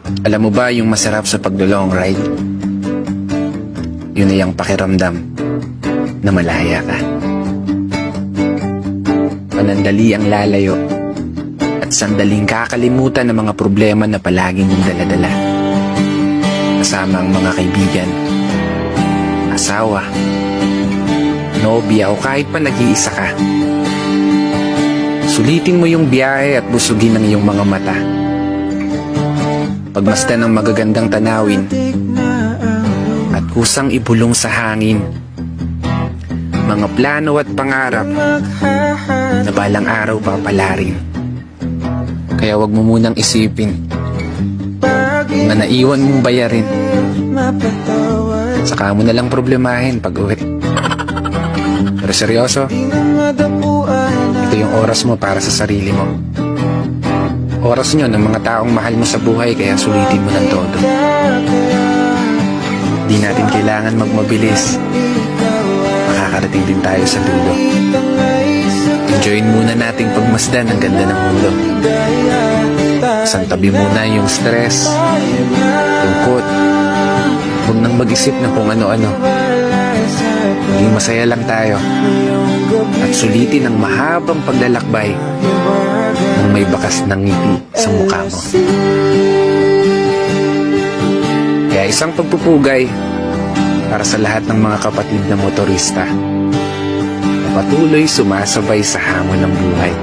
Alam mo ba yung masarap sa paglo-long ride? Yun ay ang pakiramdam na malaya ka. Panandali ang lalayo at sandaling kakalimutan ng mga problema na palaging mong daladala. Kasama ang mga kaibigan, asawa, nobya o kahit pa nag-iisa ka. Sulitin mo yung biyahe at busugin ang iyong mga mata. Pagmasdan ng magagandang tanawin at kusang ibulong sa hangin mga plano at pangarap na balang araw papalarin. Kaya wag mo munang isipin na naiwan mong bayarin. Saka mo na lang problemahin pag uwi. Pero seryoso, ito yung oras mo para sa sarili mo. Oras nyo ng mga taong mahal mo sa buhay, kaya sulitin mo ng todo. Di natin kailangan magmabilis. Makakarating din tayo sa dulo. Enjoyin muna nating pagmasdan ang ganda ng mundo. Santabi muna yung stress, tungkot. Huwag nang mag-isip na kung ano-ano. Maging masaya lang tayo. At sulitin ang mahabang paglalakbay nang may bakas ng ngiti sa mukha mo. Kaya isang pagpupugay para sa lahat ng mga kapatid na motorista na patuloy sumasabay sa hamon ng buhay.